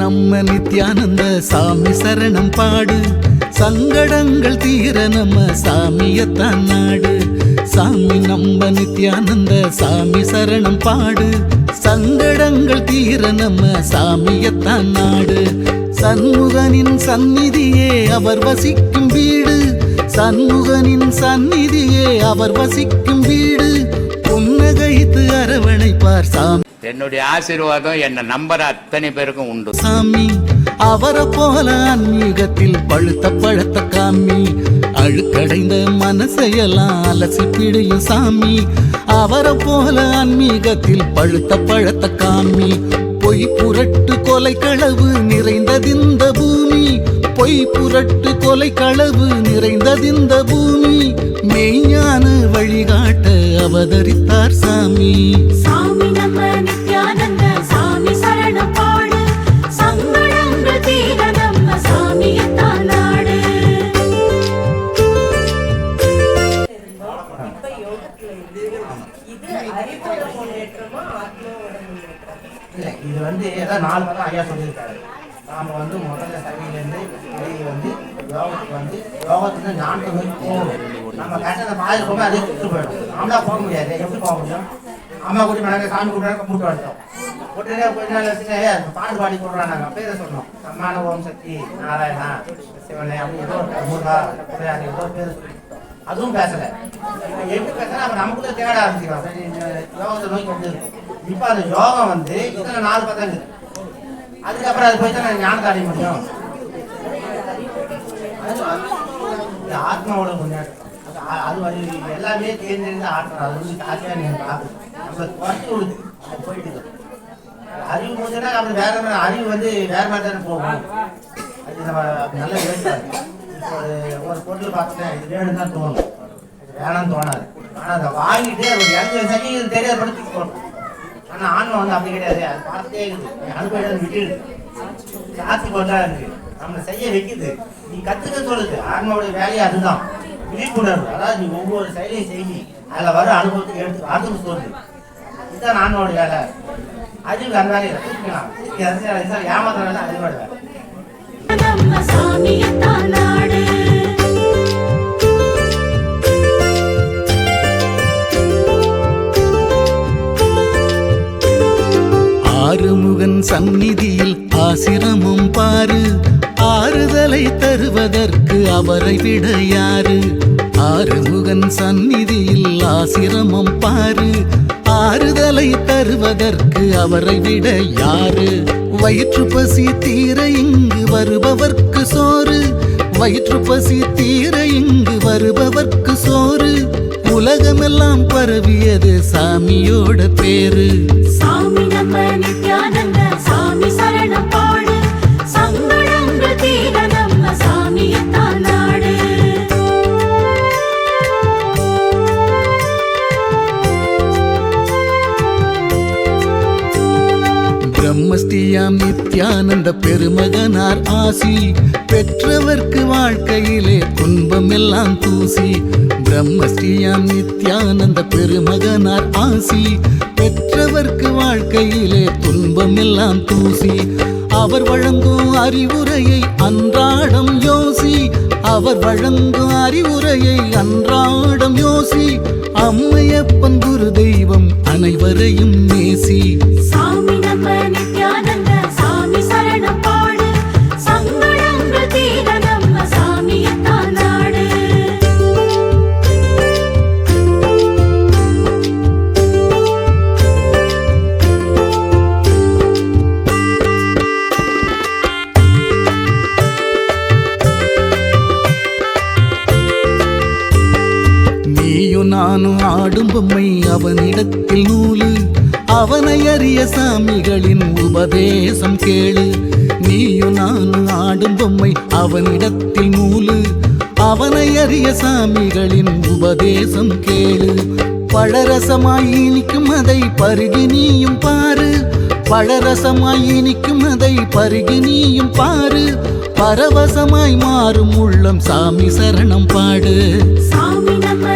நம்ம நித்யானந்த சாமி சரணம் பாடு, சங்கடங்கள் தீர நம்ம சாமியத்தான் நாடு. சாமி நம்ம நித்யானந்த சாமி சரணம் பாடு, சங்கடங்கள் தீர நம்ம சாமியத்தான் நாடு. சண்முகனின் சந்நிதியே அவர் வசிக்கும் வீடு, சண்முகனின் சந்நிதியே அவர் வசிக்கும் வீடு. புன்னகைத்து அரவணைப்பார் சாமி. என்னுடைய ஆசீர்வாதம் என்ன நம்புற அத்தனை பேருக்கும் உண்டு. சாமி அவரை போல ஆன்மீகத்தில் பழுத்த பழத்த காமி, அழுக்கடைந்த மனசையெல்லாம் அலசி பிடியும் சாமி. அவரை போல ஆன்மீகத்தில் பழுத்த பழத்த காமி. பொய் புரட்டு கொலை களவு நிறைந்ததிந்த பூமி, பொய் புரட்டு கொலை களவு நிறைந்ததிந்த பூமி. மெய்ஞான வழிகாட்ட அவதரித்தார் சாமி. சாமி நம்ம நித்யானந்த சாமி சரணம் பாடு, சங்கடங்கள் தீர நம்ம சாமியத்தான் நாடு. இப்ப யோகத்துல இது அறிவோட முன்னேற்றமா ஆத்மாவோட முன்னேற்றமா? இல்லை, இது வந்து ஏதோ 4 பக்கம் ஐயா சொல்லியிருக்காரு. நாம் வந்து முதல்ல சபையிலேருந்து வெளியே வந்து யோகத்துக்கு யோகத்துக்கு ஞானத்துக்கு போகணும். நம்ம கஷ்டத்தை பாதிட்டு போக அதே விட்டு போயிடும். நாமளா போக முடியாது. எப்படி போக முடியும்? அம்மா கூட்டி மேலே சாமி கூப்பிட்டு கூப்பிட்டு வந்துட்டோம். உடனே கொஞ்ச நாள் வச்சுட்டு பாட்டு பாடி போடுறாங்க. நாங்கள் பேரை சொன்னோம், சம்மான ஓம் சக்தி நாராயணா சிவனை அப்படி ஏதோ முருகா குறையாது ஏதோ பேர் சொல்லி அதுவும் பேசலை. இப்போ எப்படி பேசுனா அப்போ நமக்குள்ளே தேட ஆரம்பிச்சிக்கலாம். சரி, இந்த யோகத்தை நோக்கி வந்து இருக்கும். இப்போ அந்த யோகம் வந்து இத்தனை 4 பக்கம் இருக்குது. அதுக்கப்புறம் அது போய் தான் நான் ஞானத்தை அடைய முடியும். இந்த ஆத்மாவோட முன்னேற்றம் அது எல்லாமே தேர்ந்தெடுத்து ஆற்றணும். அது வந்து காசியாக நீங்கள் பார்க்கணும். நம்மளை குறைச்சி விடுது, அது போயிட்டு அறிவு முடிஞ்சுன்னா நம்ம வேற மாதிரி அறிவு வந்து வேற மாதிரி தானே போகும். அது நம்ம நல்ல வேண்டாது. இப்போ ஒரு பொருள் பார்த்துட்டேன், இது வேணும்னு தான் தோணும், இது வேணாம்னு தோணாது. ஆனால் அதை வாங்கிட்டு ஒரு 2 செகண்ட் தெரியாத படுத்தி போகணும். ஆனால் ஆன்மா வந்து அப்படி கிடையாது. அது பார்த்துட்டே இருக்குது, அனுபவம் விட்டுடுது, சாத்தி போட்டா இருக்கு, நம்மளை செய்ய வைக்குது. நீ கற்றுக்க சொல்லுது. ஆன்மாவுடைய வேலையை அதுதான், விழிப்புணர்வு. அதாவது நீ ஒவ்வொரு செயலையும் செய்யி அதில் வர அனுபவத்துக்கு எடுத்து அதுக்கு சொல்லுது. இதுதான் ஆன்மாவுடைய வேலை. அறிவு அந்த வேலையை தூக்கலாம். ஏமாத்த வேலை அறிவோட வேலை. நம்ம சாமியத்தான் நாடு. ஆறுமுகன் சந்நிதியில் ஆசிரமம் பாரு, ஆறுதலை தருவதற்கு அவரை விட யாரு? ஆறுமுகன் சந்நிதியில் ஆசிரமம் பாரு, ஆறுதலை தருவதற்கு அவரை விட யாரு? வயிற்று பசி தீர இங்கு வருபவர்க்கு சோறு, வயிற்று பசி தீர இங்கு வருபவர்க்கு சோறு. உலகமெல்லாம் பரவியது சாமியோட பேரு. சாமி நம்ம நித்யானந்த சாமி சரணம் பாடு, சங்கடங்கள் தீர நம்ம சாமியத்தான் நாடு. பிரம்மஸ்ரீயாம் நித்யானந்த பெருமகனார் ஆசி, பெற்றவர்க்கு வாழ்க்கையிலே துன்பம் எல்லாம் தூசி. பிரம்மஸ்ரீயாம் நித்யானந்த பெருமகனார் ஆசி, பெற்றவர்க்கு வாழ்க்கையிலே துன்பம் எல்லாம் தூசி. அவர் வழங்கும் அறிவுரையை அன்றாடம் யோசி, அவர் வழங்கும் அறிவுரையை அன்றாடம் யோசி. அம்மையப்பன் குரு தெய்வம் அனைவரையும் நேசி. சாமி நம்ம நித்யானந்த சாமி சரணம் பாடு, சங்கடங்கள் தீர நம்ம சாமியத்தான் நாடு. நீயும் நானும் ஆடும் பொம்மை அவனிடத்தில் நூலு, அவனை அறிய சாமிகளின் உபதேசம் கேளு. நீயும் நானும் ஆடும் பொம்மை அவனிடத்தில் நூலு, அவனை அறிய சாமிகளின் உபதேசம் கேளு. பழரசமாய் இனிக்கும் அதை பருகி நீயும் பாரு, பழரசமாய் இனிக்கும் அதை பருகி நீயும் பாரு. பரவசமாய் மாறும் உள்ளம் சாமி சரணம் பாடு. சாமி நம்ம